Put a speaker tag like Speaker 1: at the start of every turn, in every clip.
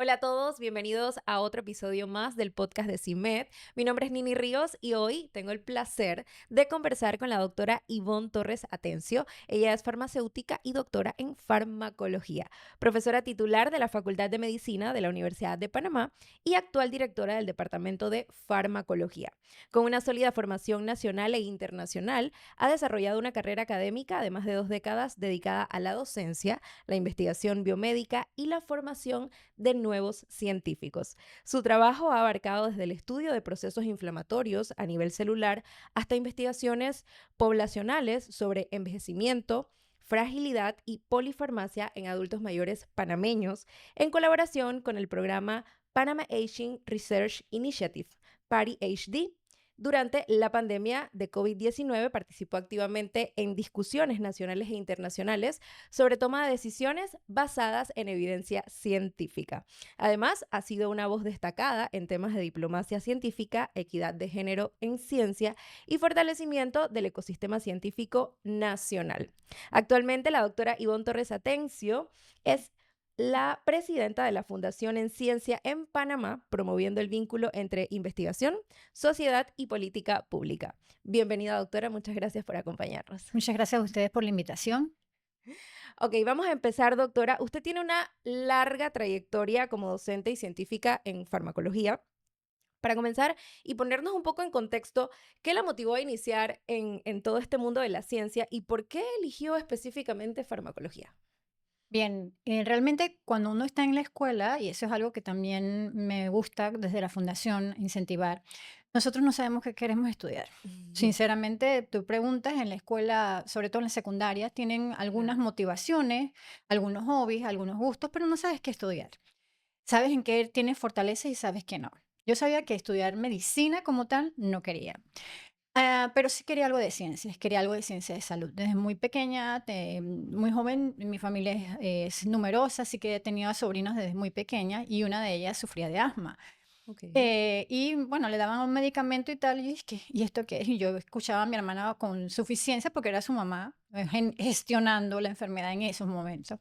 Speaker 1: Hola a todos, bienvenidos a otro episodio más del podcast de CIMED. Mi nombre es Nini Ríos y hoy tengo el placer de conversar con la doctora Ivonne Torres Atencio. Ella es farmacéutica y doctora en farmacología, profesora titular de la Facultad de Medicina de la Universidad de Panamá y actual directora del Departamento de Farmacología. Con una sólida formación nacional e internacional, ha desarrollado una carrera académica de más de 2 décadas dedicada a la docencia, la investigación biomédica y la formación de nuevos científicos. Su trabajo ha abarcado desde el estudio de procesos inflamatorios a nivel celular hasta investigaciones poblacionales sobre envejecimiento, fragilidad y polifarmacia en adultos mayores panameños, en colaboración con el programa Panama Aging Research Initiative, PARI-HD. Durante la pandemia de COVID-19 participó activamente en discusiones nacionales e internacionales sobre toma de decisiones basadas en evidencia científica. Además, ha sido una voz destacada en temas de diplomacia científica, equidad de género en ciencia y fortalecimiento del ecosistema científico nacional. Actualmente, la doctora Ivonne Torres Atencio es la presidenta de la Fundación en Ciencia en Panamá, promoviendo el vínculo entre investigación, sociedad y política pública. Bienvenida, doctora. Muchas gracias por acompañarnos.
Speaker 2: Muchas gracias a ustedes por la invitación.
Speaker 1: Ok, vamos a empezar, doctora. Usted tiene una larga trayectoria como docente y científica en farmacología. Para comenzar y ponernos un poco en contexto, ¿qué la motivó a iniciar en todo este mundo de la ciencia y por qué eligió específicamente farmacología?
Speaker 2: Bien, realmente cuando uno está en la escuela, y eso es algo que también me gusta desde la fundación incentivar, nosotros no sabemos qué queremos estudiar.
Speaker 1: Ujú.
Speaker 2: Sinceramente, tú preguntas en la escuela, sobre todo en la secundaria, tienen algunas
Speaker 1: Claro.
Speaker 2: motivaciones, algunos hobbies, algunos gustos, pero no sabes qué estudiar. Sabes en qué tienes fortaleza y sabes que no. Yo sabía que estudiar medicina como tal no quería. Pero sí quería algo de ciencias, quería algo de ciencia de salud. Desde muy pequeña, muy joven, mi familia es numerosa, así que he tenido sobrinos desde muy pequeña y una de ellas sufría de asma.
Speaker 1: Ok.
Speaker 2: Y bueno, le daban un medicamento y tal, y es que, ¿y esto qué es? Y yo escuchaba a mi hermana con suficiencia porque era su mamá gestionando la enfermedad en esos momentos.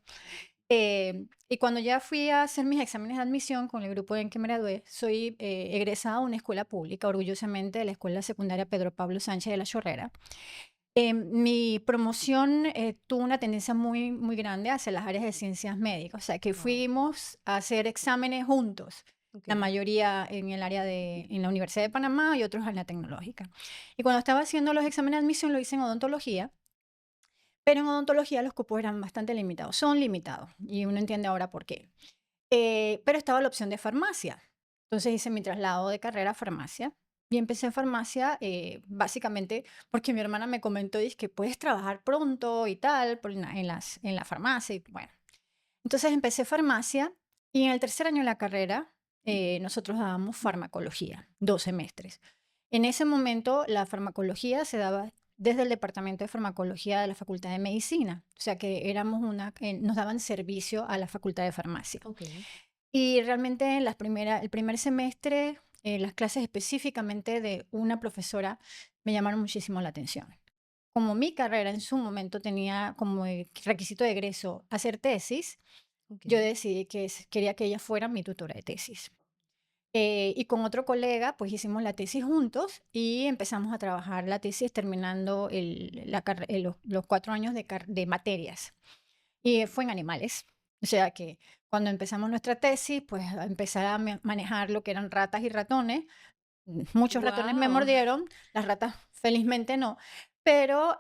Speaker 2: Y cuando ya fui a hacer mis exámenes de admisión con el grupo en que me gradué, soy egresada de una escuela pública, orgullosamente de la Escuela Secundaria Pedro Pablo Sánchez de la Chorrera. Mi promoción tuvo una tendencia muy, muy grande hacia las áreas de ciencias médicas, o sea que
Speaker 1: Wow.
Speaker 2: fuimos a hacer exámenes juntos,
Speaker 1: Ok.
Speaker 2: la mayoría en el área en la Universidad de Panamá y otros en la tecnológica. Y cuando estaba haciendo los exámenes de admisión lo hice en odontología, pero en odontología los cupos eran bastante limitados, son limitados, y uno entiende ahora por qué. Pero estaba la opción de farmacia. Entonces hice mi traslado de carrera a farmacia y empecé en farmacia básicamente porque mi hermana me comentó, dice que puedes trabajar pronto y tal en la farmacia. Y bueno, entonces empecé farmacia y en el tercer año de la carrera nosotros dábamos farmacología, 2 semestres. En ese momento la farmacología se daba desde el departamento de farmacología de la Facultad de Medicina, o sea que nos daban servicio a la Facultad de Farmacia.
Speaker 1: Ok.
Speaker 2: Y realmente en el primer semestre, las clases específicamente de una profesora me llamaron muchísimo la atención. Como mi carrera en su momento tenía como requisito de egreso hacer tesis,
Speaker 1: Ok.
Speaker 2: yo decidí que quería que ella fuera mi tutora de tesis. Y con otro colega, pues hicimos la tesis juntos y empezamos a trabajar la tesis terminando los 4 años de materias. Y fue en animales. O sea que cuando empezamos nuestra tesis, pues a empezar a manejar lo que eran ratas y ratones. Muchos ratones me
Speaker 1: Wow.
Speaker 2: mordieron, las ratas felizmente no, pero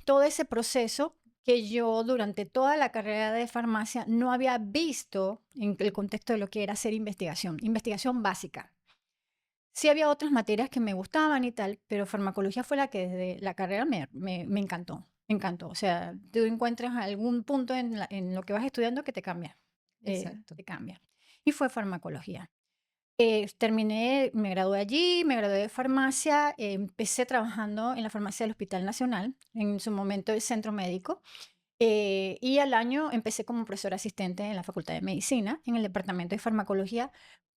Speaker 2: todo ese proceso que yo durante toda la carrera de farmacia no había visto en el contexto de lo que era hacer investigación, investigación básica. Sí había otras materias que me gustaban y tal, pero farmacología fue la que desde la carrera me encantó, me encantó. O sea, tú encuentras algún punto en lo que vas estudiando que te cambia,
Speaker 1: Exacto.
Speaker 2: te cambia. Y fue farmacología. Terminé, me gradué allí, me gradué de farmacia, empecé trabajando en la farmacia del Hospital Nacional, en su momento el centro médico, y al año empecé como profesora asistente en la Facultad de Medicina, en el departamento de farmacología.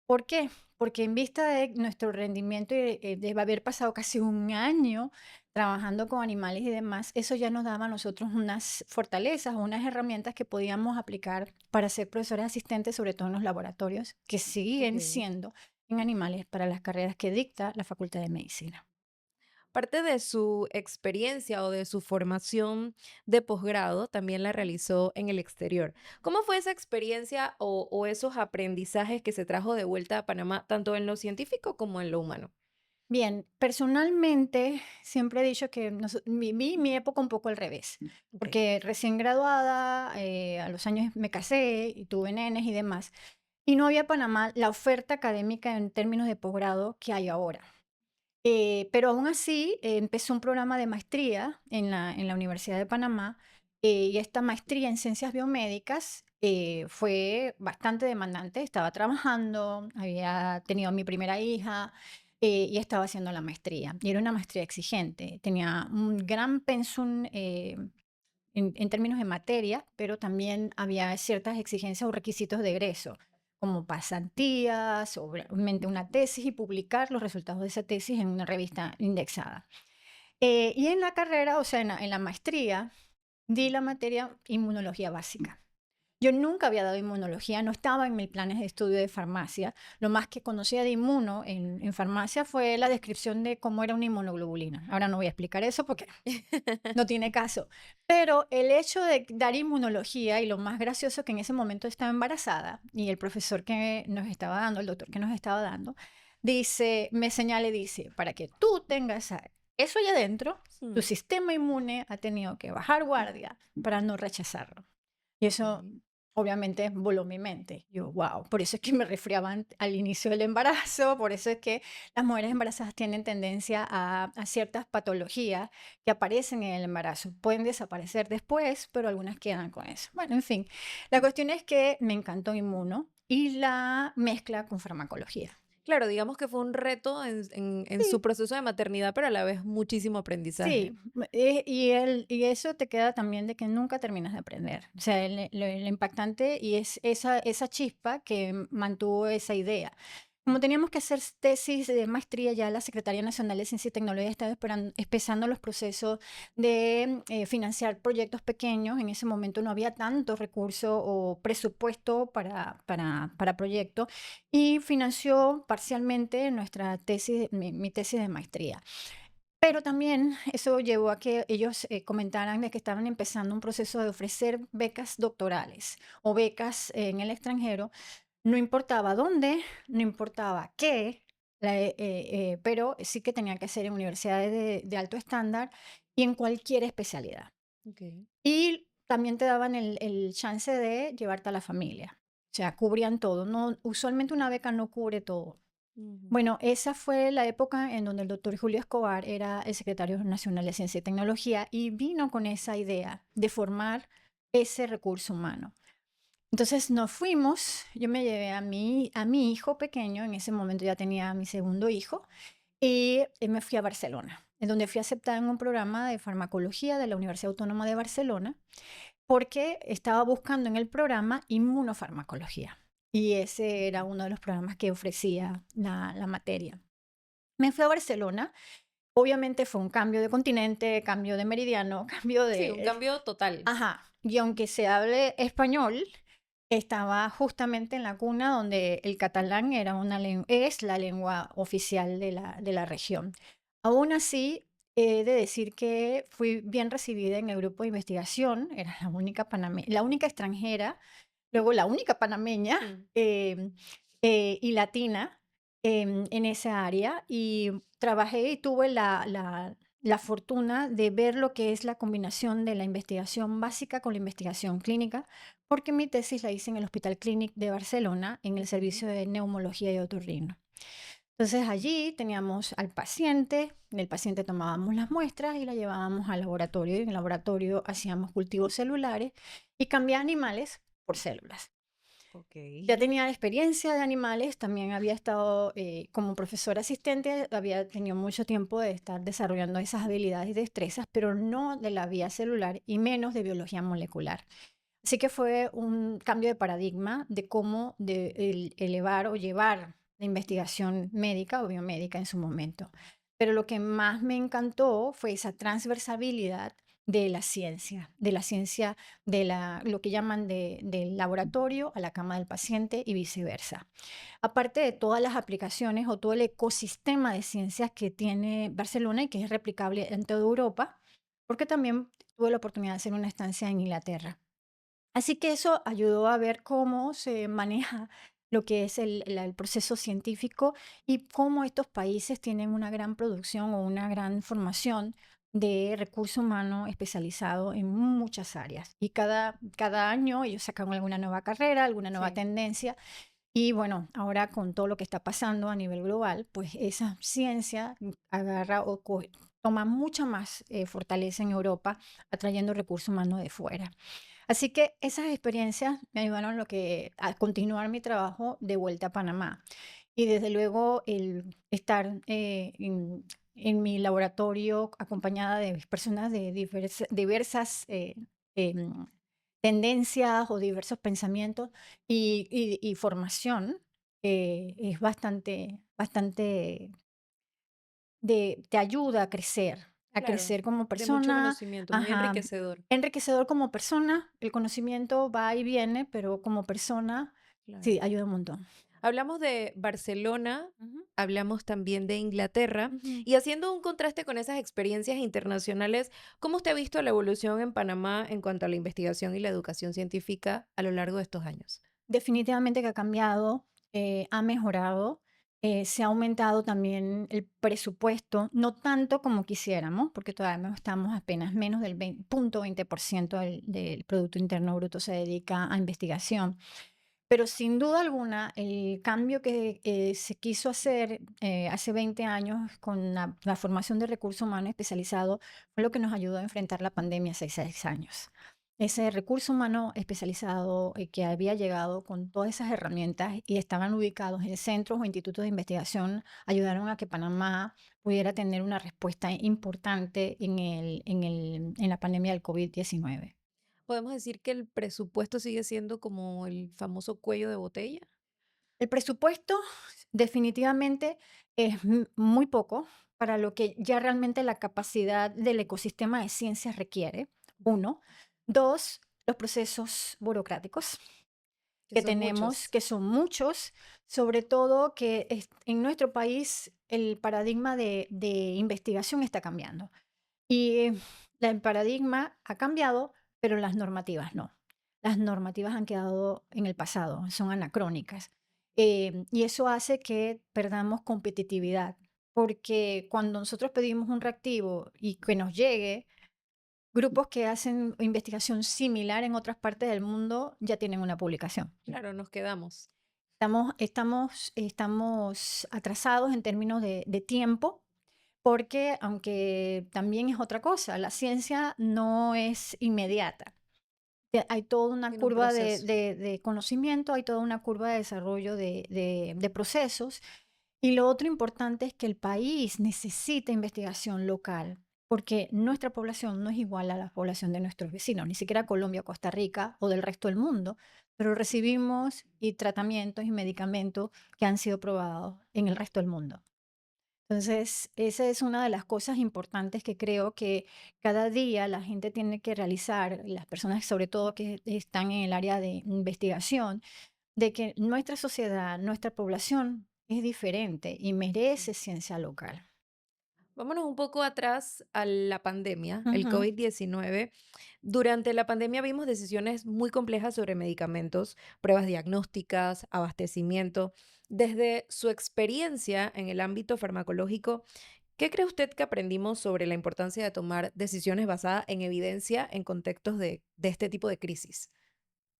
Speaker 2: ¿Por qué? Porque en vista de nuestro rendimiento y de haber pasado casi un año trabajando con animales y demás, eso ya nos daba a nosotros unas fortalezas, unas herramientas que podíamos aplicar para ser profesores asistentes, sobre todo en los laboratorios, que siguen
Speaker 1: Ok.
Speaker 2: siendo en animales para las carreras que dicta la Facultad de Medicina.
Speaker 1: Parte de su experiencia o de su formación de posgrado también la realizó en el exterior. ¿Cómo fue esa experiencia o esos aprendizajes que se trajo de vuelta a Panamá, tanto en lo científico como en lo humano?
Speaker 2: Bien, personalmente siempre he dicho que viví mi época un poco al revés,
Speaker 1: Ok.
Speaker 2: porque recién graduada, a los años me casé y tuve nenes y demás, y no había en Panamá la oferta académica en términos de posgrado que hay ahora. Pero aún así, empezó un programa de maestría en la Universidad de Panamá, y esta maestría en ciencias biomédicas fue bastante demandante. Estaba trabajando, había tenido mi primera hija, y estaba haciendo la maestría. Y era una maestría exigente. Tenía un gran pensum en términos de materia, pero también había ciertas exigencias o requisitos de egreso, como pasantías, obviamente una tesis y publicar los resultados de esa tesis en una revista indexada. Y en la carrera, o sea, en la maestría, di la materia inmunología básica. Yo nunca había dado inmunología, no estaba en mis planes de estudio de farmacia. Lo más que conocía de inmuno en farmacia fue la descripción de cómo era una inmunoglobulina. Ahora no voy a explicar eso porque no tiene caso. Pero el hecho de dar inmunología, y lo más gracioso que en ese momento estaba embarazada, y el profesor que nos estaba dando, el doctor que nos estaba dando, dice, me señala y dice, para que tú tengas eso allá adentro, tu
Speaker 1: Mm,
Speaker 2: sistema inmune ha tenido que bajar guardia para no rechazarlo. Y
Speaker 1: ok.
Speaker 2: eso obviamente voló mi mente. Yo, wow, por eso es que me resfriaban al inicio del embarazo, por eso es que las mujeres embarazadas tienen tendencia a ciertas patologías que aparecen en el embarazo. Pueden desaparecer después, pero algunas quedan con eso. Bueno, en fin, la cuestión es que me encantó inmuno y la mezcla con farmacología.
Speaker 1: Claro, digamos que fue un reto en su
Speaker 2: Sí,
Speaker 1: proceso de maternidad, pero a la vez muchísimo aprendizaje.
Speaker 2: sí, y eso te queda también de que nunca terminas de aprender. O sea, lo impactante y es esa chispa que mantuvo esa idea. Como teníamos que hacer tesis de maestría, ya la Secretaría Nacional de Ciencia y Tecnología estaba empezando los procesos de financiar proyectos pequeños. En ese momento no había tanto recurso o presupuesto para proyectos y financió parcialmente nuestra tesis, mi tesis de maestría. Pero también eso llevó a que ellos comentaran de que estaban empezando un proceso de ofrecer becas doctorales o becas en el extranjero, no importaba dónde, no importaba qué, pero sí que tenía que ser en universidades de alto estándar y en cualquier especialidad.
Speaker 1: Ok.
Speaker 2: Y también te daban el chance de llevarte a la familia. O sea, cubrían todo. No, usualmente una beca no cubre todo.
Speaker 1: Ujú.
Speaker 2: Bueno, esa fue la época en donde el doctor Julio Escobar era el secretario nacional de Ciencia y Tecnología y vino con esa idea de formar ese recurso humano. Entonces nos fuimos, yo me llevé a mi hijo pequeño, en ese momento ya tenía mi segundo hijo, y me fui a Barcelona, en donde fui aceptada en un programa de farmacología de la Universidad Autónoma de Barcelona, porque estaba buscando en el programa inmunofarmacología. Y ese era uno de los programas que ofrecía la materia. Me fui a Barcelona. Obviamente fue un cambio de continente, cambio de meridiano, cambio
Speaker 1: Sí, un
Speaker 2: de...
Speaker 1: cambio total.
Speaker 2: Ajá. Y aunque se hable español, estaba justamente en la cuna donde el catalán es la lengua oficial de la región. Aún así, he de decir que fui bien recibida en el grupo de investigación, era la única extranjera, luego la única panameña
Speaker 1: Mm.
Speaker 2: y latina en esa área, y trabajé y tuve la fortuna de ver lo que es la combinación de la investigación básica con la investigación clínica, porque mi tesis la hice en el Hospital Clínic de Barcelona, en el
Speaker 1: Ok.
Speaker 2: servicio de neumología y otorrino. Entonces allí teníamos al paciente, del paciente tomábamos las muestras y la llevábamos al laboratorio, y en el laboratorio hacíamos cultivos celulares y cambiaba animales por células.
Speaker 1: Ok.
Speaker 2: Ya tenía experiencia de animales, también había estado como profesora asistente, había tenido mucho tiempo de estar desarrollando esas habilidades y destrezas, pero no de la vía celular y menos de biología molecular. Así que fue un cambio de paradigma de cómo elevar o llevar la investigación médica o biomédica en su momento. pero lo que más me encantó fue esa transversabilidad de la ciencia lo que llaman del laboratorio a la cama del paciente y viceversa. Aparte de todas las aplicaciones o todo el ecosistema de ciencias que tiene Barcelona y que es replicable en toda Europa, porque también tuve la oportunidad de hacer una estancia en Inglaterra. Así que eso ayudó a ver cómo se maneja lo que es el proceso científico y cómo estos países tienen una gran producción o una gran formación de recurso humano especializado en muchas áreas. Y cada año ellos sacan alguna nueva carrera, alguna nueva
Speaker 1: Sí,
Speaker 2: tendencia. Y bueno, ahora con todo lo que está pasando a nivel global, pues esa ciencia agarra toma mucha más fortaleza en Europa, atrayendo recursos humanos de fuera. Así que esas experiencias me ayudaron a continuar mi trabajo de vuelta a Panamá. Y desde luego el estar en mi laboratorio acompañada de personas de diversas em, tendencias o diversos pensamientos y formación es te ayuda a
Speaker 1: claro,
Speaker 2: crecer como
Speaker 1: de mucho
Speaker 2: persona,
Speaker 1: conocimiento, muy
Speaker 2: ajá,
Speaker 1: enriquecedor.
Speaker 2: enriquecedor como persona, el conocimiento va y viene, pero como persona,
Speaker 1: Claro.
Speaker 2: sí, ayuda un montón.
Speaker 1: Hablamos de Barcelona,
Speaker 2: Ujú,
Speaker 1: hablamos también de Inglaterra,
Speaker 2: ujú.
Speaker 1: y haciendo un contraste con esas experiencias internacionales, ¿cómo usted ha visto la evolución en Panamá en cuanto a la investigación y la educación científica a lo largo de estos años?
Speaker 2: Definitivamente que ha cambiado, ha mejorado, se ha aumentado también el presupuesto, no tanto como quisiéramos, porque todavía no estamos apenas menos del 20% del Producto Interno Bruto se dedica a investigación. Pero sin duda alguna, el cambio que se quiso hacer hace 20 años con la formación de recursos humanos especializados fue lo que nos ayudó a enfrentar la pandemia hace 6 años. Ese recurso humano especializado que había llegado con todas esas herramientas y estaban ubicados en centros o institutos de investigación ayudaron a que Panamá pudiera tener una respuesta importante en la pandemia del COVID-19.
Speaker 1: ¿Podemos decir que el presupuesto sigue siendo como el famoso cuello de botella?
Speaker 2: El presupuesto definitivamente es muy poco para lo que ya realmente la capacidad del ecosistema de ciencias requiere. Uno. Dos, los procesos burocráticos
Speaker 1: Que
Speaker 2: que
Speaker 1: son
Speaker 2: tenemos,
Speaker 1: muchos.
Speaker 2: que son muchos, sobre todo que en nuestro país el paradigma de investigación está cambiando. Y el paradigma ha cambiado, pero las normativas no. Las normativas han quedado en el pasado, son anacrónicas. Y eso hace que perdamos competitividad, porque cuando nosotros pedimos un reactivo y que nos llegue, grupos que hacen investigación similar en otras partes del mundo ya tienen una publicación.
Speaker 1: Claro, nos quedamos.
Speaker 2: Estamos atrasados en términos de tiempo porque, aunque también es otra cosa, la ciencia no es inmediata. Hay toda una
Speaker 1: Tiene un
Speaker 2: curva
Speaker 1: proceso.
Speaker 2: de conocimiento, hay toda una curva de desarrollo de procesos. Y lo otro importante es que el país necesita investigación local, porque nuestra población no es igual a la población de nuestros vecinos, ni siquiera Colombia, Costa Rica o del resto del mundo, pero recibimos y tratamientos y medicamentos que han sido probados en el resto del mundo. Entonces, esa es una de las cosas importantes que creo que cada día la gente tiene que realizar, las personas sobre todo que están en el área de investigación, de que nuestra sociedad, nuestra población es diferente y
Speaker 1: Sí.
Speaker 2: merece ciencia local.
Speaker 1: Vámonos un poco atrás a la pandemia, el
Speaker 2: Ujú.
Speaker 1: COVID-19. Durante la pandemia vimos decisiones muy complejas sobre medicamentos, pruebas diagnósticas, abastecimiento. Desde su experiencia en el ámbito farmacológico, ¿qué cree usted que aprendimos sobre la importancia de tomar decisiones basadas en evidencia en contextos de este tipo de crisis?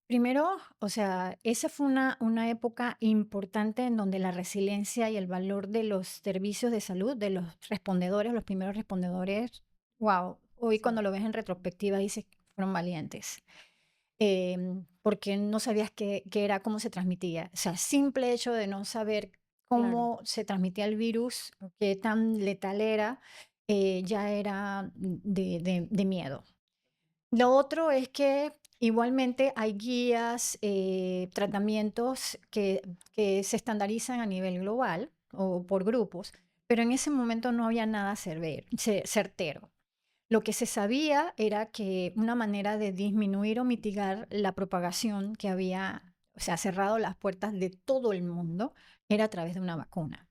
Speaker 2: Primero, o sea, esa fue una época importante en donde la resiliencia y el valor de los servicios de salud, de los respondedores, los primeros respondedores, wow, hoy
Speaker 1: Sí,
Speaker 2: cuando lo ves en retrospectiva dices que fueron valientes, porque no sabías qué era, cómo se transmitía. O sea, simple hecho de no saber
Speaker 1: claro.
Speaker 2: cómo se transmitía el virus, qué tan letal era, ya era de miedo. Lo otro es que igualmente hay guías, tratamientos que se estandarizan a nivel global o por grupos, pero en ese momento no había nada certero. Lo que se sabía era que una manera de disminuir o mitigar la propagación que había, o sea, cerrado las puertas de todo el mundo, era a través de una vacuna.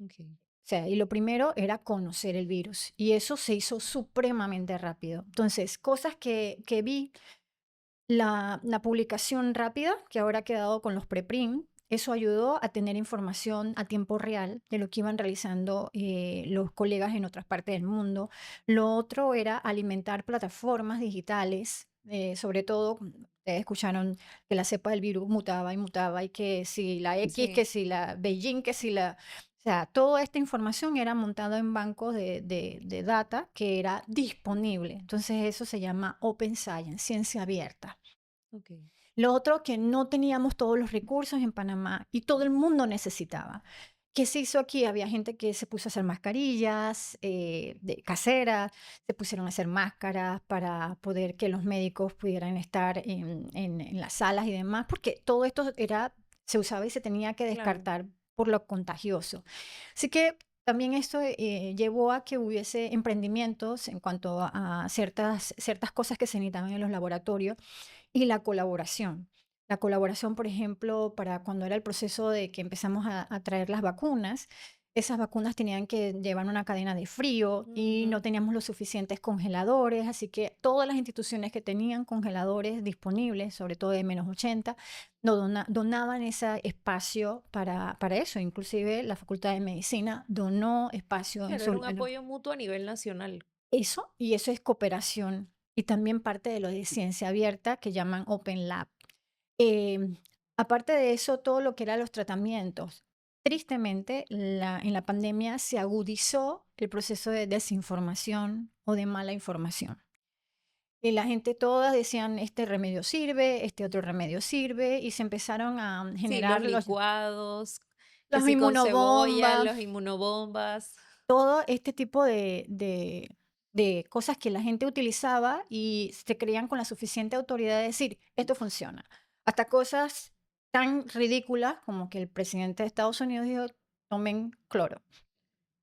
Speaker 1: Okay.
Speaker 2: O sea, y lo primero era conocer el virus, y eso se hizo supremamente rápido. Entonces, cosas que vi, la publicación rápida, que ahora ha quedado con los preprint, eso ayudó a tener información a tiempo real de lo que iban realizando los colegas en otras partes del mundo. Lo otro era alimentar plataformas digitales, sobre todo, ustedes escucharon que la cepa del virus mutaba y que si la X, que
Speaker 1: Sí,
Speaker 2: si la Beijing, que si la... O sea, toda esta información era montada en bancos de data que era disponible. Entonces eso se llama Open Science, ciencia abierta.
Speaker 1: okay.
Speaker 2: Lo otro, que no teníamos todos los recursos en Panamá y todo el mundo necesitaba. ¿Qué se hizo aquí? Había gente que se puso a hacer mascarillas caseras, se pusieron a hacer máscaras para poder que los médicos pudieran estar en las salas y demás, porque todo esto se usaba y se tenía que
Speaker 1: Claro.
Speaker 2: descartar por lo contagioso. Así que también esto llevó a que hubiese emprendimientos en cuanto a ciertas cosas que se necesitaban en los laboratorios y la colaboración. La colaboración, por ejemplo, para cuando era el proceso de que empezamos a traer las vacunas, esas vacunas tenían que llevar una cadena de frío y no
Speaker 1: Ujú.
Speaker 2: teníamos los suficientes congeladores, así que todas las instituciones que tenían congeladores disponibles, sobre todo de -80, donaban ese espacio para eso. Inclusive la Facultad de Medicina donó espacio
Speaker 1: Claro, era un apoyo mutuo a nivel nacional.
Speaker 2: y eso es cooperación y también parte de lo de ciencia abierta que llaman Open Lab. Em, Aparte de eso, todo lo que eran los tratamientos. Tristemente, en la pandemia se agudizó el proceso de desinformación o de mala información. Y la gente todas decían, este remedio sirve, este otro remedio sirve, y se empezaron a
Speaker 1: Sí, los
Speaker 2: generar
Speaker 1: licuados, que
Speaker 2: los
Speaker 1: sí con cebolla,
Speaker 2: inmunobombas,
Speaker 1: los inmunobombas.
Speaker 2: todo este tipo de cosas que la gente utilizaba y se creían con la suficiente autoridad de decir, esto funciona. Hasta cosas tan ridículas como que el presidente de Estados Unidos dijo, tomen cloro.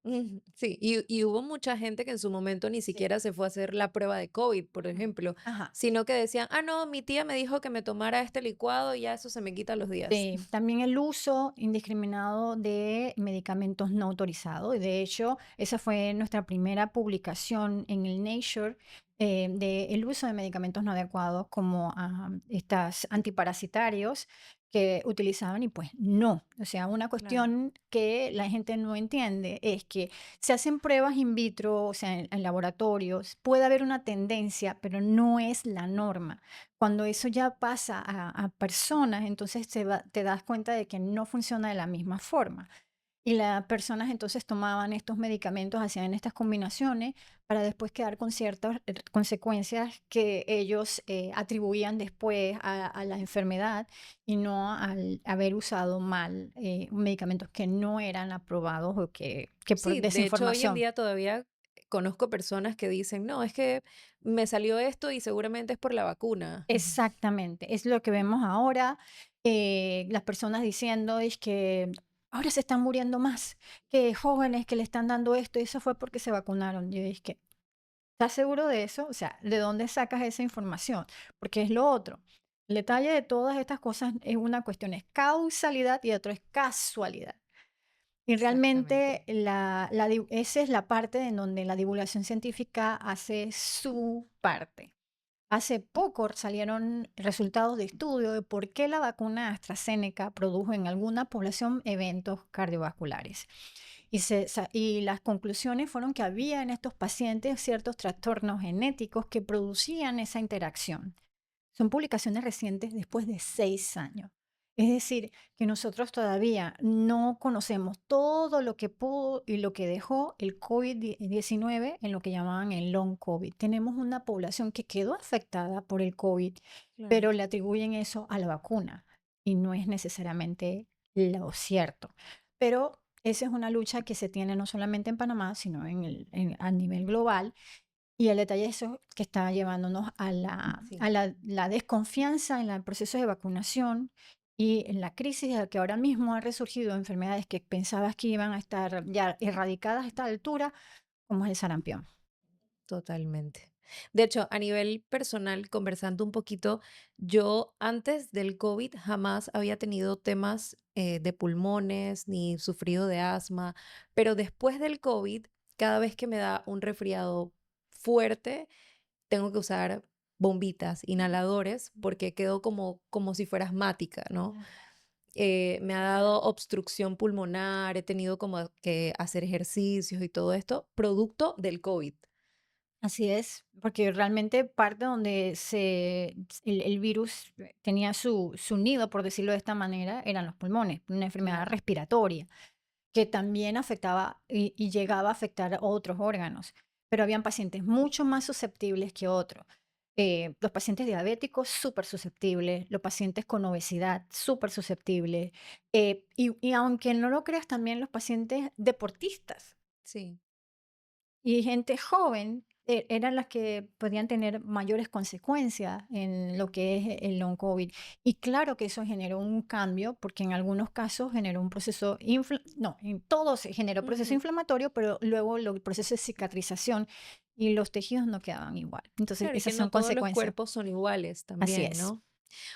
Speaker 1: Ujú, sí, y hubo mucha gente que en su momento ni
Speaker 2: Sí.
Speaker 1: siquiera se fue a hacer la prueba de COVID, por
Speaker 2: Ujú.
Speaker 1: ejemplo,
Speaker 2: Ajá.
Speaker 1: sino que decían, ah, no, mi tía me dijo que me tomara este licuado y ya eso se me quita los días.
Speaker 2: También el uso indiscriminado de medicamentos no autorizados. Y de hecho, esa fue nuestra primera publicación en el Nature del uso de medicamentos no adecuados como estas antiparasitarios que utilizaban y pues no. O sea, una
Speaker 1: Claro,
Speaker 2: cuestión que la gente no entiende es que se hacen pruebas in vitro, o sea, en laboratorios, puede haber una tendencia, pero no es la norma. Cuando eso ya pasa a personas, entonces te das cuenta de que no funciona de la misma forma. Y las personas entonces tomaban estos medicamentos, hacían estas combinaciones para después quedar con ciertas consecuencias que ellos atribuían después a la enfermedad y no al haber usado mal medicamentos que no eran aprobados o que por
Speaker 1: sí, de hecho hoy en
Speaker 2: desinformación.
Speaker 1: día todavía conozco personas que dicen, no, es que me salió esto y seguramente es por la vacuna.
Speaker 2: Exactamente, es lo que vemos ahora, las personas diciendo es que ahora se están muriendo más, que jóvenes que le están dando esto, y eso fue porque se vacunaron. Yo dije, ¿estás seguro de eso? O sea, ¿de dónde sacas esa información? Porque es lo otro. El detalle de todas estas cosas es una cuestión, es causalidad y otro es casualidad. Y realmente
Speaker 1: Exactamente.
Speaker 2: esa es la parte en donde la divulgación científica hace su parte. Hace poco salieron resultados de estudio de por qué la vacuna AstraZeneca produjo en alguna población eventos cardiovasculares. Y las conclusiones fueron que había en estos pacientes ciertos trastornos genéticos que producían esa interacción. Son publicaciones recientes después de 6 años. Es decir, que nosotros todavía no conocemos todo lo que pudo y lo que dejó el COVID-19 en lo que llamaban el long COVID. Tenemos una población que quedó afectada por el COVID,
Speaker 1: Claro.
Speaker 2: pero le atribuyen eso a la vacuna y no es necesariamente lo cierto. Pero esa es una lucha que se tiene no solamente en Panamá, sino a nivel global y el detalle es eso que está llevándonos a
Speaker 1: Sí.
Speaker 2: la desconfianza en el proceso de vacunación Y en la crisis de que ahora mismo han resurgido enfermedades que pensabas que iban a estar ya erradicadas a esta altura, como es el sarampión.
Speaker 1: Totalmente. De hecho, a nivel personal, conversando un poquito, yo antes del COVID jamás había tenido temas de pulmones ni sufrido de asma, pero después del COVID, cada vez que me da un resfriado fuerte, tengo que usar bombitas, inhaladores, porque quedo como si fuera asmática, ¿no? Me ha dado obstrucción pulmonar, he tenido como que hacer ejercicios y todo esto, producto del COVID.
Speaker 2: Así es, porque realmente parte donde el virus tenía su nido, por decirlo de esta manera, eran los pulmones, una enfermedad
Speaker 1: Claro.
Speaker 2: respiratoria que también afectaba y llegaba a afectar a otros órganos, pero habían pacientes mucho más susceptibles que otros. Los pacientes diabéticos súper susceptibles, los pacientes con obesidad súper susceptibles, y aunque no lo creas, también los pacientes deportistas
Speaker 1: Sí.
Speaker 2: y gente joven eran las que podían tener mayores consecuencias en lo que es el long COVID. Y claro que eso generó un cambio, porque en algunos casos generó un proceso, no, en todos se generó proceso
Speaker 1: Ujú.
Speaker 2: inflamatorio, pero luego el proceso de cicatrización y los tejidos no quedaban igual. Entonces,
Speaker 1: Claro, y que
Speaker 2: esas
Speaker 1: no
Speaker 2: son
Speaker 1: todos los
Speaker 2: consecuencias.
Speaker 1: cuerpos son iguales
Speaker 2: Así
Speaker 1: también,
Speaker 2: es.
Speaker 1: ¿no?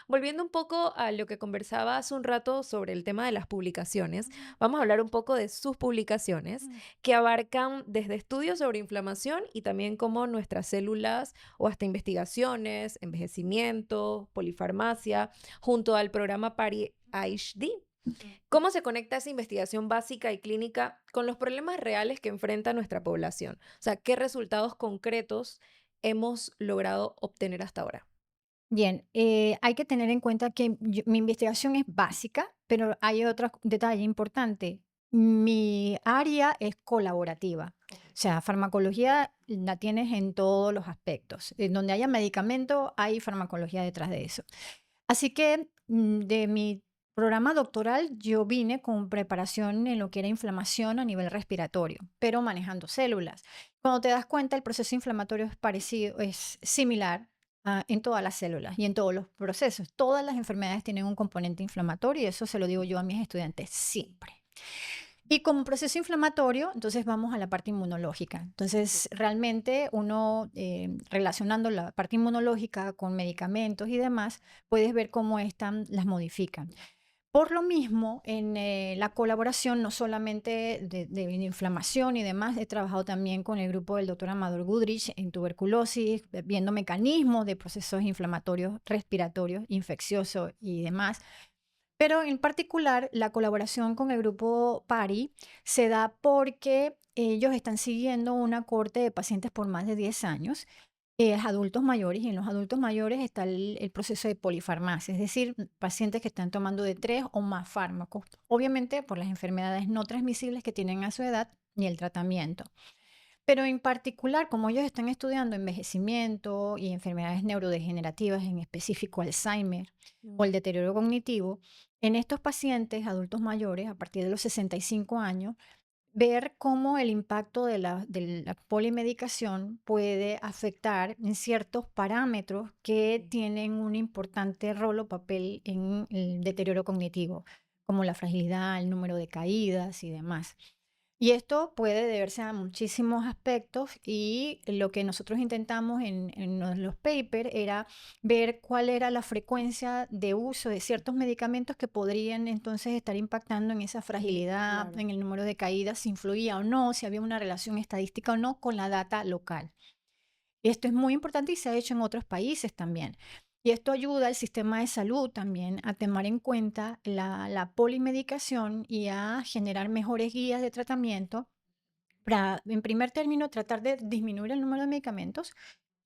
Speaker 1: Volviendo un poco a lo que conversaba hace un rato sobre el tema de las publicaciones, vamos a hablar un poco de sus publicaciones que abarcan desde estudios sobre inflamación y también cómo nuestras células o hasta investigaciones, envejecimiento, polifarmacia, junto al programa PARI-HD. ¿Cómo se conecta esa investigación básica y clínica con los problemas reales que enfrenta nuestra población? O sea, ¿qué resultados concretos hemos logrado obtener hasta ahora?
Speaker 2: Bien, hay que tener en cuenta que mi investigación es básica, pero hay otro detalle importante. Mi área es colaborativa. O sea, farmacología la tienes en todos los aspectos. En donde haya medicamento, hay farmacología detrás de eso. Así que de mi programa doctoral yo vine con preparación en lo que era inflamación a nivel respiratorio, pero manejando células. Cuando te das cuenta, el proceso inflamatorio es parecido, es similar en todas las células y en todos los procesos. Todas las enfermedades tienen un componente inflamatorio y eso se lo digo yo a mis estudiantes siempre. Y como proceso inflamatorio, entonces vamos a la parte inmunológica.
Speaker 1: Sí.
Speaker 2: Entonces, realmente uno, relacionando la parte inmunológica con medicamentos y demás, puedes ver cómo están, las modifican. Por lo mismo, en la colaboración, no solamente de inflamación y demás, he trabajado también con el grupo del doctor Amador Goodrich en tuberculosis, viendo mecanismos de procesos inflamatorios, respiratorios, infecciosos y demás. Pero en particular, la colaboración con el grupo PARI se da porque ellos están siguiendo una corte de pacientes por más de 10 años, adultos mayores, y en los adultos mayores está el proceso de polifarmacia, es decir, pacientes que están tomando de 3 o más fármacos, obviamente por las enfermedades no transmisibles que tienen a su edad y el tratamiento. Pero en particular, como ellos están estudiando envejecimiento y enfermedades neurodegenerativas, en específico Alzheimer o el
Speaker 1: Mm.
Speaker 2: deterioro cognitivo, en estos pacientes adultos mayores, a partir de los 65 años, ver cómo el impacto de la polimedicación puede afectar en ciertos parámetros que
Speaker 1: Sí.
Speaker 2: tienen un importante rol o papel en el deterioro cognitivo, como la fragilidad, el número de caídas y demás. Y esto puede deberse a muchísimos aspectos y lo que nosotros intentamos en los papers era ver cuál era la frecuencia de uso de ciertos medicamentos que podrían entonces estar impactando en esa fragilidad,
Speaker 1: Claro.
Speaker 2: en el número de caídas, si influía o no, si había una relación estadística o no con la data local. Y esto es muy importante y se ha hecho en otros países también. Y esto ayuda al sistema de salud también a tomar en cuenta la polimedicación y a generar mejores guías de tratamiento para, en primer término, tratar de disminuir el número de medicamentos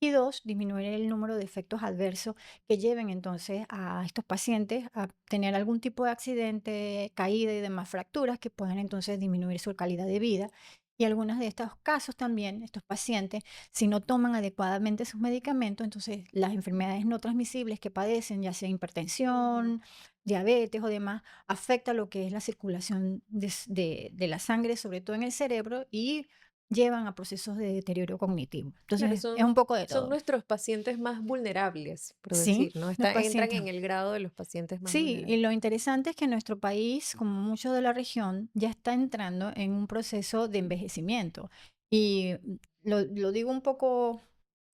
Speaker 2: y dos, disminuir el número de efectos adversos que lleven entonces a estos pacientes a tener algún tipo de accidente, caída y demás fracturas que puedan entonces disminuir su calidad de vida. Y algunos de estos casos también, estos pacientes, si no toman adecuadamente sus medicamentos, entonces las enfermedades no transmisibles que padecen, ya sea
Speaker 1: Ujú.
Speaker 2: hipertensión, diabetes o demás, afecta lo que es la circulación de la sangre, sobre todo en el cerebro, y llevan a procesos de deterioro cognitivo.
Speaker 1: Claro,
Speaker 2: Entonces, es un poco de
Speaker 1: son
Speaker 2: todo.
Speaker 1: nuestros pacientes más vulnerables, por
Speaker 2: Sí,
Speaker 1: decir, ¿no?
Speaker 2: los
Speaker 1: Entran
Speaker 2: pacientes.
Speaker 1: en el grado de los pacientes más
Speaker 2: Sí, y
Speaker 1: vulnerables.
Speaker 2: lo interesante es que nuestro país, como mucho de la región, ya está entrando en un proceso de envejecimiento. Y lo digo un poco,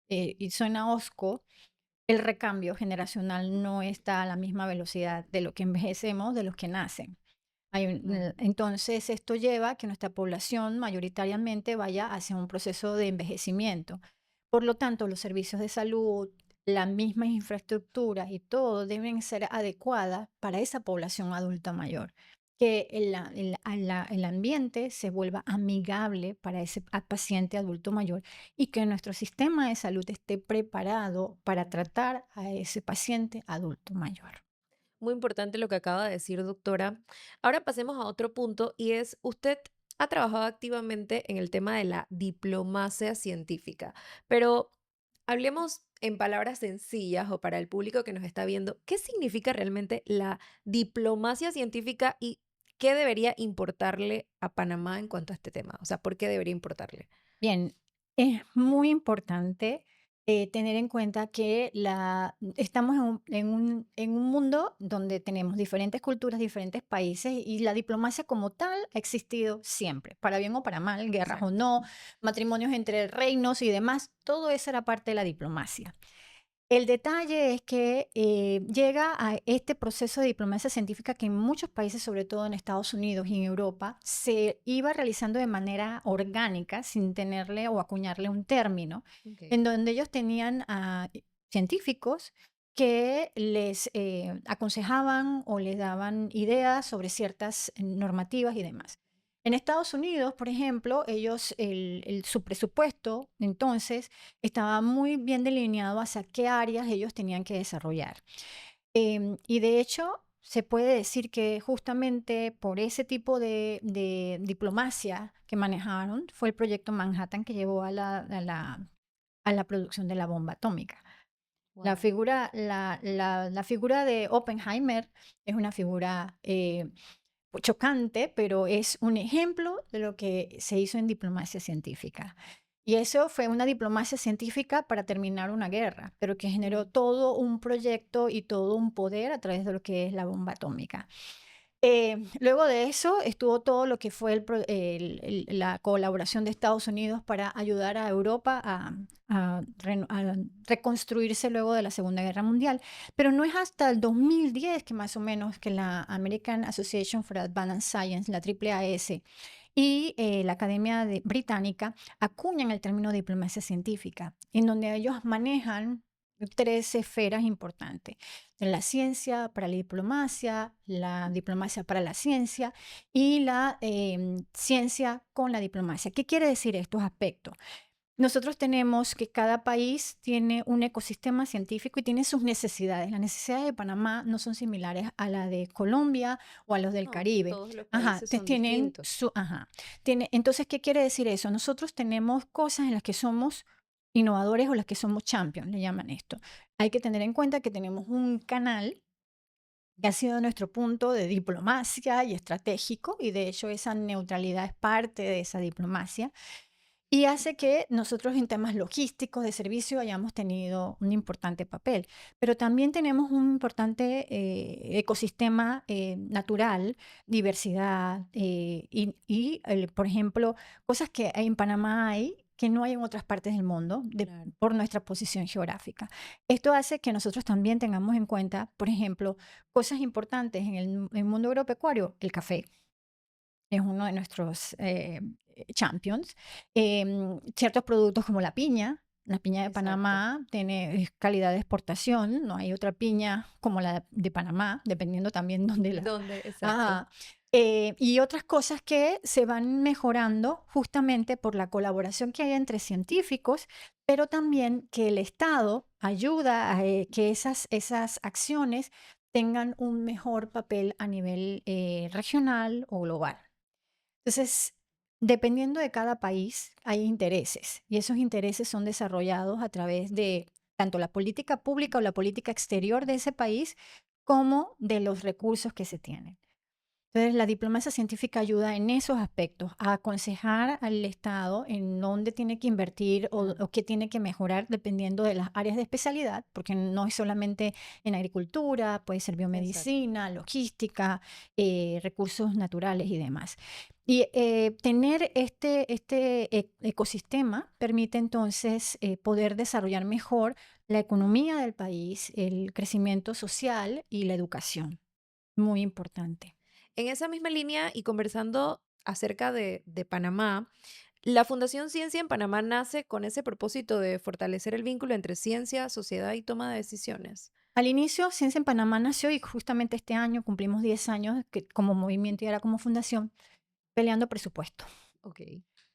Speaker 2: y suena hosco, el recambio generacional no está a la misma velocidad de lo que envejecemos, de los que nacen.
Speaker 1: Claro.
Speaker 2: Entonces, esto lleva a que nuestra población mayoritariamente vaya hacia un proceso de envejecimiento. Por lo tanto, los servicios de salud, las mismas infraestructuras y todo deben ser adecuadas para esa población adulta mayor. Que el ambiente se vuelva amigable para ese paciente adulto mayor y que nuestro sistema de salud esté preparado para tratar a ese paciente adulto mayor.
Speaker 1: Muy importante lo que acaba de decir, doctora. Ahora pasemos a otro punto y es, usted ha trabajado activamente en el tema de la diplomacia científica, pero hablemos en palabras sencillas o para el público que nos está viendo, ¿qué significa realmente la diplomacia científica y qué debería importarle a Panamá en cuanto a este tema? O sea, ¿por qué debería importarle?
Speaker 2: Bien, es muy importante tener en cuenta que estamos en un mundo donde tenemos diferentes culturas, diferentes países y la diplomacia como tal ha existido siempre, para bien o para mal, guerras o
Speaker 1: Exacto.
Speaker 2: no, matrimonios entre reinos y demás, todo eso era parte de la diplomacia. El detalle es que llega a este proceso de diplomacia científica que en muchos países, sobre todo en Estados Unidos y en Europa, se iba realizando de manera orgánica, sin tenerle o acuñarle un término,
Speaker 1: Ok.
Speaker 2: en donde ellos tenían a científicos que les aconsejaban o les daban ideas sobre ciertas normativas y demás. En Estados Unidos, por ejemplo, su presupuesto, entonces, estaba muy bien delineado hacia qué áreas ellos tenían que desarrollar. Y de hecho, se puede decir que justamente por ese tipo de diplomacia que manejaron, fue el proyecto Manhattan que llevó a la producción de la bomba atómica.
Speaker 1: Wow.
Speaker 2: La figura de Oppenheimer es una figura chocante, pero es un ejemplo de lo que se hizo en diplomacia científica. Y eso fue una diplomacia científica para terminar una guerra, pero que generó todo un proyecto y todo un poder a través de lo que es la bomba atómica. Luego de eso estuvo todo lo que fue la colaboración de Estados Unidos para ayudar a Europa a reconstruirse luego de la Segunda Guerra Mundial. Pero no es hasta el 2010 que más o menos que la American Association for Advanced Science, la AAAS, y la Británica acuñan el término diplomacia científica, en donde ellos manejan tres esferas importantes: la ciencia para la diplomacia para la ciencia y la ciencia con la diplomacia. ¿Qué quiere decir estos aspectos? Nosotros tenemos que cada país tiene un ecosistema científico y tiene sus necesidades. Las necesidades de Panamá no son similares a la de Colombia o a los del
Speaker 1: No,
Speaker 2: Caribe.
Speaker 1: todos los
Speaker 2: Ajá,
Speaker 1: países son
Speaker 2: tienen
Speaker 1: distintos.
Speaker 2: su, ajá. Entonces, ¿qué quiere decir eso? Nosotros tenemos cosas en las que somos innovadores o las que somos champions, le llaman esto. Hay que tener en cuenta que tenemos un canal que ha sido nuestro punto de diplomacia y estratégico, y de hecho esa neutralidad es parte de esa diplomacia y hace que nosotros en temas logísticos de servicio hayamos tenido un importante papel. Pero también tenemos un importante ecosistema natural, diversidad por ejemplo, cosas que en Panamá hay que no hay en otras partes del mundo
Speaker 1: Claro.
Speaker 2: por nuestra posición geográfica. Esto hace que nosotros también tengamos en cuenta, por ejemplo, cosas importantes en el mundo agropecuario: el café es uno de nuestros champions. Ciertos productos como la piña de
Speaker 1: Exacto.
Speaker 2: Panamá tiene calidad de exportación, no hay otra piña como la de Panamá, dependiendo también dónde la...
Speaker 1: ¿Dónde? Exacto.
Speaker 2: Ajá. Y otras cosas que se van mejorando justamente por la colaboración que hay entre científicos, pero también que el Estado ayuda a que esas acciones tengan un mejor papel a nivel regional o global. Entonces, dependiendo de cada país, hay intereses y esos intereses son desarrollados a través de tanto la política pública o la política exterior de ese país como de los recursos que se tienen. Entonces, la diplomacia científica ayuda en esos aspectos, a aconsejar al Estado en dónde tiene que invertir
Speaker 1: Claro,
Speaker 2: o qué tiene que mejorar dependiendo de las áreas de especialidad, porque no es solamente en agricultura, puede ser
Speaker 1: exacto.
Speaker 2: biomedicina, logística, recursos naturales y demás. Y tener este ecosistema permite entonces poder desarrollar mejor la economía del país, el crecimiento social y la educación. Muy importante.
Speaker 1: En esa misma línea y conversando acerca de Panamá, la Fundación Ciencia en Panamá nace con ese propósito de fortalecer el vínculo entre ciencia, sociedad y toma de decisiones.
Speaker 2: Al inicio, Ciencia en Panamá nació y justamente este año cumplimos 10 años que, como movimiento y ahora como fundación, peleando presupuesto.
Speaker 1: Ok.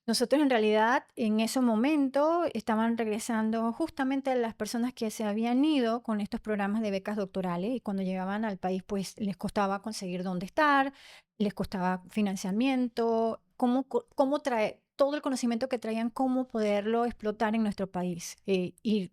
Speaker 2: Nosotros en realidad en ese momento estaban regresando justamente las personas que se habían ido con estos programas de becas doctorales y cuando llegaban al país pues les costaba conseguir dónde estar, les costaba financiamiento, cómo traer todo el conocimiento que traían, cómo poderlo explotar en nuestro país. Y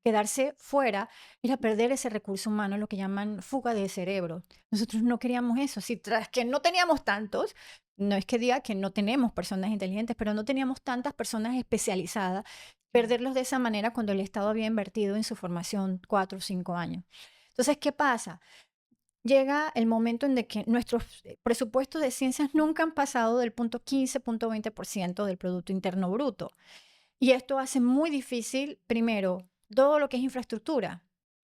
Speaker 2: quedarse fuera era perder ese recurso humano, lo que llaman fuga de cerebro. Nosotros no queríamos eso. Si tras que no teníamos tantos, no es que diga que no tenemos personas inteligentes, pero no teníamos tantas personas especializadas,
Speaker 1: Claro.
Speaker 2: perderlos de esa manera cuando el Estado había invertido en su formación 4 o 5 años. Entonces, ¿qué pasa? Llega el momento en de que nuestros presupuestos de ciencias nunca han pasado del punto 15,20% del Producto Interno Bruto. Y esto hace muy difícil, primero, todo lo que es infraestructura.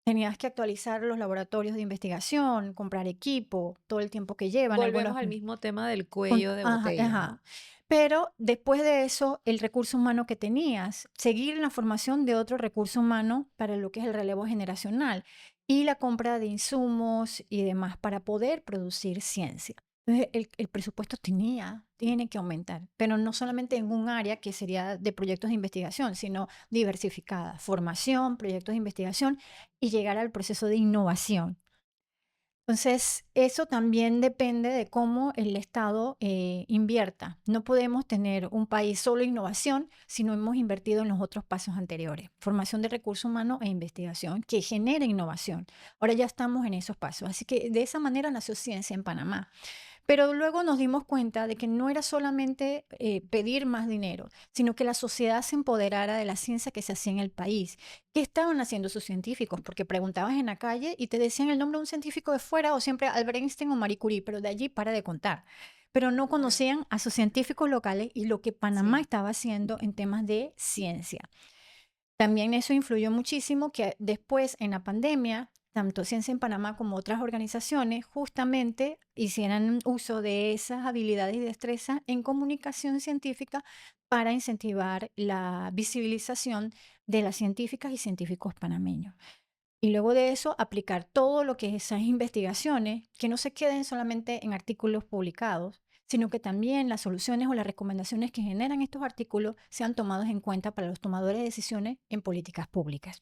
Speaker 2: Tenías que actualizar los laboratorios de investigación, comprar equipo, todo el tiempo que llevan, algunos
Speaker 1: Volvemos al mismo tema del
Speaker 2: con
Speaker 1: cuello de
Speaker 2: ajá,
Speaker 1: botella,
Speaker 2: ajá.
Speaker 1: ¿no?
Speaker 2: Pero después de eso, el recurso humano que tenías, seguir en la formación de otro recurso humano para lo que es el relevo generacional y la compra de insumos y demás para poder producir ciencia. Entonces, el presupuesto tiene que aumentar, pero no solamente en un área que sería de proyectos de investigación, sino diversificada, formación, proyectos de investigación y llegar al proceso de innovación. Entonces, eso también depende de cómo el Estado invierta. No podemos tener un país solo innovación si no hemos invertido en los otros pasos anteriores. Formación de recursos humanos e investigación que genere innovación. Ahora ya estamos en esos pasos. Así que de esa manera nació Ciencia en Panamá. Pero luego nos dimos cuenta de que no era solamente pedir más dinero, sino que la sociedad se empoderara de la ciencia que se hacía en el país. ¿Qué estaban haciendo sus científicos? Porque preguntabas en la calle y te decían el nombre de un científico de fuera o siempre Albert Einstein o Marie Curie, pero de allí para de contar. Pero no
Speaker 1: Claro.
Speaker 2: conocían a sus científicos locales y lo que Panamá
Speaker 1: Sí.
Speaker 2: estaba haciendo en temas de ciencia. También eso influyó muchísimo que después en la pandemia, tanto Ciencia en Panamá como otras organizaciones justamente hicieran uso de esas habilidades y destrezas en comunicación científica para incentivar la visibilización de las científicas y científicos panameños. Y luego de eso, aplicar todo lo que esas investigaciones, que no se queden solamente en artículos publicados, sino que también las soluciones o las recomendaciones que generan estos artículos sean tomados en cuenta para los tomadores de decisiones en políticas públicas.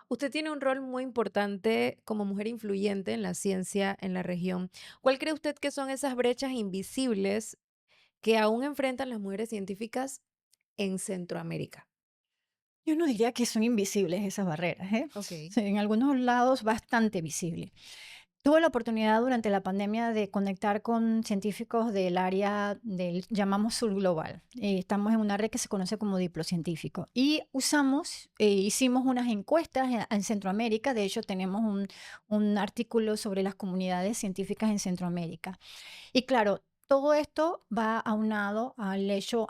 Speaker 1: Usted tiene un rol muy importante como mujer influyente en la ciencia en la región. ¿Cuál cree usted que son esas brechas invisibles que aún enfrentan las mujeres científicas en Centroamérica?
Speaker 2: Yo no diría que son invisibles esas barreras, ¿eh?
Speaker 1: Ok.
Speaker 2: Sí, en algunos lados bastante visibles. Tuve la oportunidad durante la pandemia de conectar con científicos del área del llamamos Sur Global. Estamos en una red que se conoce como Diplocientífico y hicimos unas encuestas en Centroamérica. De hecho, tenemos un artículo sobre las comunidades científicas en Centroamérica. Y claro, todo esto va aunado al hecho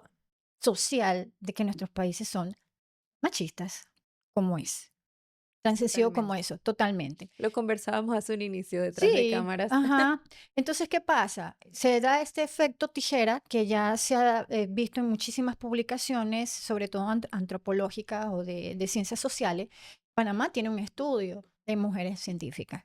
Speaker 2: social de que nuestros países son machistas, como es. Tan sencillo como
Speaker 1: Totalmente.
Speaker 2: eso, totalmente.
Speaker 1: Lo conversábamos hace un inicio detrás de
Speaker 2: Sí,
Speaker 1: cámaras.
Speaker 2: ajá. Entonces, ¿qué pasa? Se da este efecto tijera que ya se ha visto en muchísimas publicaciones, sobre todo antropológicas o de ciencias sociales. Panamá tiene un estudio de mujeres científicas,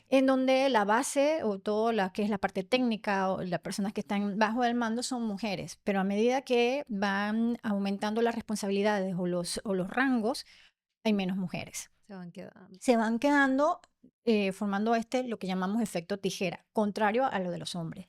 Speaker 2: en donde la base o todo la que es la parte técnica o las personas que están bajo el mando son mujeres, pero a medida que van aumentando las responsabilidades o los rangos, hay menos mujeres.
Speaker 1: Se van quedando.
Speaker 2: Se van quedando formando lo que llamamos efecto tijera, contrario a lo de los hombres.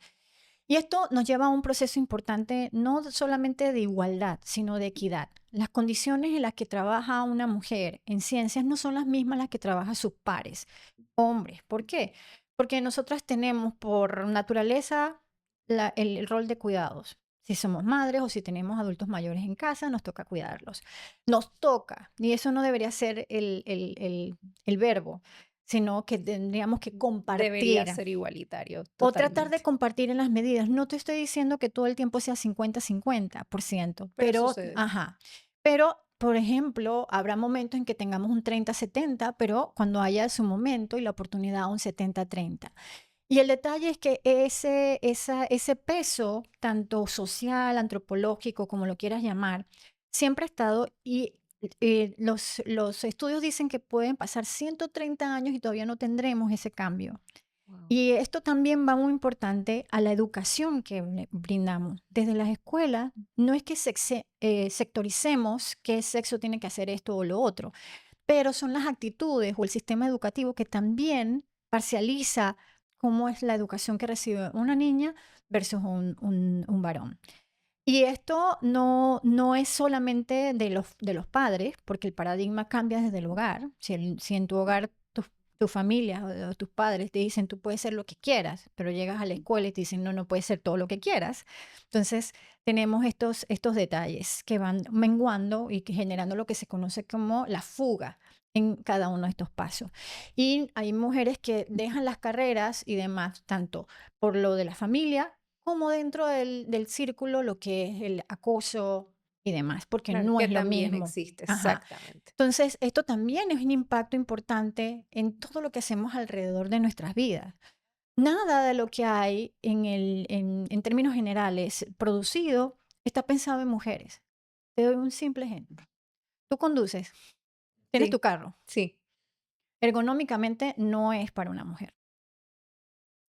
Speaker 2: Y esto nos lleva a un proceso importante, no solamente de igualdad, sino de equidad. Las condiciones en las que trabaja una mujer en ciencias no son las mismas las que trabaja sus pares, hombres. ¿Por qué? Porque nosotras tenemos por naturaleza el rol de cuidados. Si somos madres o si tenemos adultos mayores en casa, nos toca cuidarlos. Nos toca, y eso no debería ser el verbo, sino que tendríamos que
Speaker 1: Debería
Speaker 2: compartir
Speaker 1: ser igualitario,
Speaker 2: o tratar de
Speaker 1: totalmente.
Speaker 2: compartir en las medidas. No te estoy diciendo que todo el tiempo sea 50-50%,
Speaker 1: Pero
Speaker 2: pero,
Speaker 1: sucede.
Speaker 2: ajá, pero, por ejemplo, habrá momentos en que tengamos un 30-70, pero cuando haya su momento y la oportunidad, un 70-30. Y el detalle es que ese peso, tanto social, antropológico, como lo quieras llamar, siempre ha estado y los estudios dicen que pueden pasar 130 años y todavía no tendremos ese cambio.
Speaker 1: Wow.
Speaker 2: Y esto también va muy importante a la educación que brindamos. Desde las escuelas, no es que sectoricemos qué sexo tiene que hacer esto o lo otro, pero son las actitudes o el sistema educativo que también parcializa cómo es la educación que recibe una niña versus un varón. Y esto no es solamente de los padres, porque el paradigma cambia desde el hogar. Si en tu hogar tu familia o tus padres te dicen tú puedes ser lo que quieras, pero llegas a la escuela y te dicen no puedes ser todo lo que quieras. Entonces tenemos estos detalles que van menguando y que generando lo que se conoce como la fuga en cada uno de estos pasos. Y hay mujeres que dejan las carreras y demás, tanto por lo de la familia como dentro del círculo, lo que es el acoso y demás, porque
Speaker 1: Claro,
Speaker 2: no
Speaker 1: que
Speaker 2: es lo
Speaker 1: también
Speaker 2: mismo.
Speaker 1: existe,
Speaker 2: Ajá.
Speaker 1: exactamente.
Speaker 2: Entonces, esto también es un impacto importante en todo lo que hacemos alrededor de nuestras vidas. Nada de lo que hay en términos generales producido está pensado en mujeres. Te doy un simple ejemplo. Tú conduces, tienes tu
Speaker 1: Sí,
Speaker 2: carro.
Speaker 1: sí,
Speaker 2: Ergonómicamente no es para una mujer.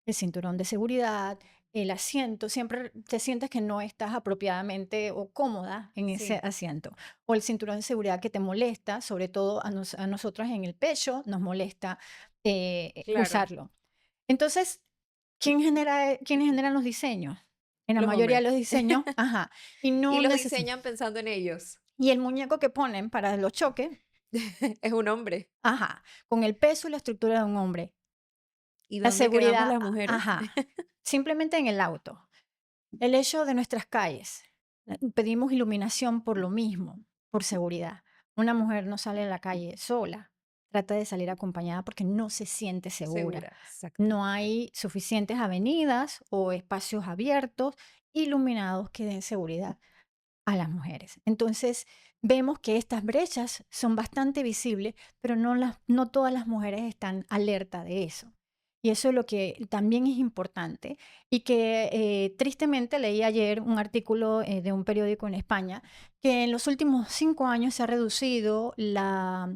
Speaker 2: El cinturón de seguridad, el asiento, siempre te sientes que no estás apropiadamente o cómoda en ese
Speaker 1: sí,
Speaker 2: asiento. O el cinturón de seguridad que te molesta, sobre todo a nosotras en el pecho, nos molesta
Speaker 1: claro.
Speaker 2: usarlo. Entonces, ¿quiénes generan los diseños? En la
Speaker 1: Los
Speaker 2: mayoría de
Speaker 1: hombres.
Speaker 2: los diseños, ajá. Y
Speaker 1: Y
Speaker 2: no
Speaker 1: los
Speaker 2: necesitan.
Speaker 1: diseñan pensando en ellos.
Speaker 2: Y el muñeco que ponen para los choques,
Speaker 1: Es un hombre.
Speaker 2: ajá, con el peso y la estructura de un hombre.
Speaker 1: ¿Y
Speaker 2: La
Speaker 1: dónde quedamos
Speaker 2: seguridad,
Speaker 1: las mujeres?
Speaker 2: ajá. Simplemente en el auto. El hecho de nuestras calles. Pedimos iluminación por lo mismo, por seguridad. Una mujer no sale a la calle sola, trata de salir acompañada porque no se siente segura.
Speaker 1: Segura, exacto.
Speaker 2: No hay suficientes avenidas o espacios abiertos, iluminados que den seguridad a las mujeres. Entonces, vemos que estas brechas son bastante visibles, pero no todas las mujeres están alerta de eso. Y eso es lo que también es importante y que tristemente leí ayer un artículo de un periódico en España que en los últimos 5 años se ha reducido la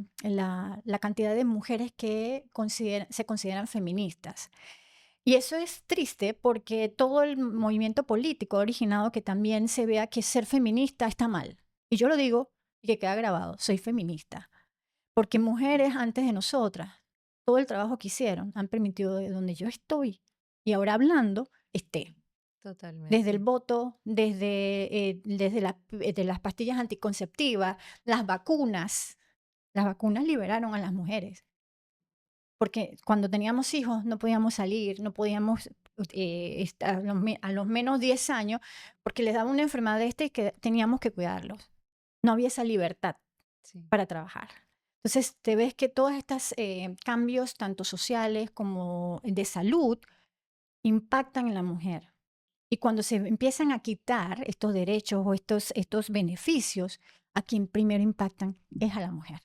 Speaker 2: cantidad de mujeres que se consideran feministas. Y eso es triste porque todo el movimiento político ha originado que también se vea que ser feminista está mal. Y yo lo digo y que queda grabado, soy feminista. Porque mujeres antes de nosotras, todo el trabajo que hicieron han permitido de donde yo estoy y ahora hablando, esté. Desde el
Speaker 1: Totalmente.
Speaker 2: voto, de las pastillas anticonceptivas, las vacunas. Las vacunas liberaron a las mujeres. Porque cuando teníamos hijos no podíamos salir, no podíamos estar a los menos 10 años, porque les daba una enfermedad de este y que teníamos que cuidarlos. No había esa libertad
Speaker 1: Sí.
Speaker 2: para trabajar. Entonces, te ves que todos estos cambios, tanto sociales como de salud, impactan en la mujer. Y cuando se empiezan a quitar estos derechos o estos beneficios, a quien primero impactan es a la mujer.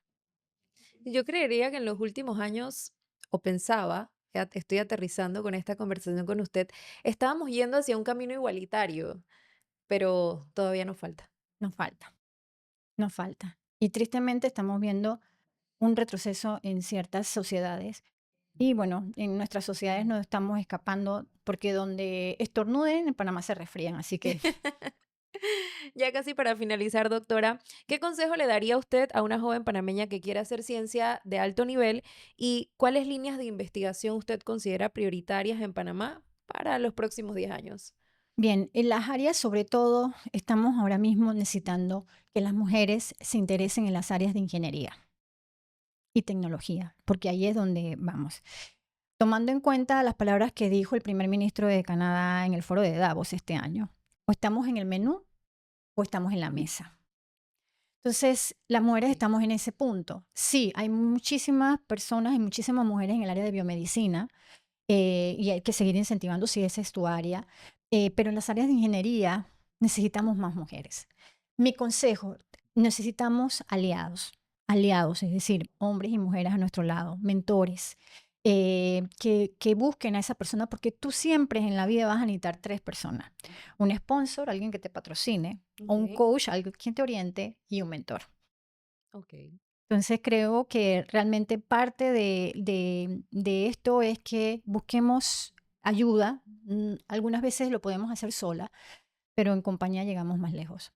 Speaker 1: Yo creería que en los últimos años, o pensaba, estoy aterrizando con esta conversación con usted, estábamos yendo hacia un camino igualitario, pero todavía nos falta.
Speaker 2: Nos falta, nos falta. Y tristemente estamos viendo un retroceso en ciertas sociedades. Y bueno, en nuestras sociedades nos estamos escapando porque donde estornuden, en Panamá se resfrían. Así que,
Speaker 1: Ya casi para finalizar, doctora, ¿qué consejo le daría usted a una joven panameña que quiera hacer ciencia de alto nivel y cuáles líneas de investigación usted considera prioritarias en Panamá para los próximos 10 años?
Speaker 2: bien, en las áreas sobre todo estamos ahora mismo necesitando que las mujeres se interesen en las áreas de ingeniería y tecnología, porque ahí es donde vamos. tomando en cuenta las palabras que dijo el primer ministro de Canadá en el foro de Davos este año. O estamos en el menú o estamos en la mesa. Entonces, las mujeres
Speaker 1: Sí.
Speaker 2: estamos en ese punto. Sí, hay muchísimas personas y muchísimas mujeres en el área de biomedicina y hay que seguir incentivando si esa es tu área, pero en las áreas de ingeniería necesitamos más mujeres. Mi consejo, necesitamos aliados, aliados, es decir, hombres y mujeres a nuestro lado, mentores, que busquen a esa persona, porque tú siempre en la vida vas a necesitar tres personas: un sponsor, alguien que te patrocine, o un
Speaker 1: Ok,
Speaker 2: coach, alguien quien te oriente, y un mentor.
Speaker 1: ok.
Speaker 2: Entonces creo que realmente parte de esto es que busquemos ayuda. Algunas veces lo podemos hacer sola, pero en compañía llegamos más lejos.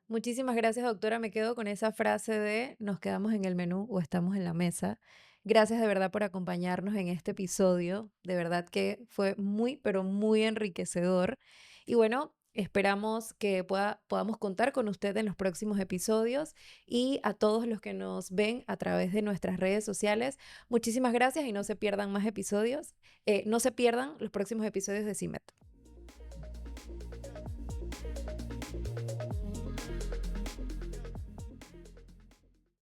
Speaker 1: Muchísimas gracias, doctora. Me quedo con esa frase de nos quedamos en el menú o estamos en la mesa. Gracias de verdad por acompañarnos en este episodio. De verdad que fue muy, pero muy enriquecedor. Y bueno, esperamos que podamos contar con usted en los próximos episodios y a todos los que nos ven a través de nuestras redes sociales. Muchísimas gracias y no se pierdan más episodios. No se pierdan los próximos episodios de CIMET.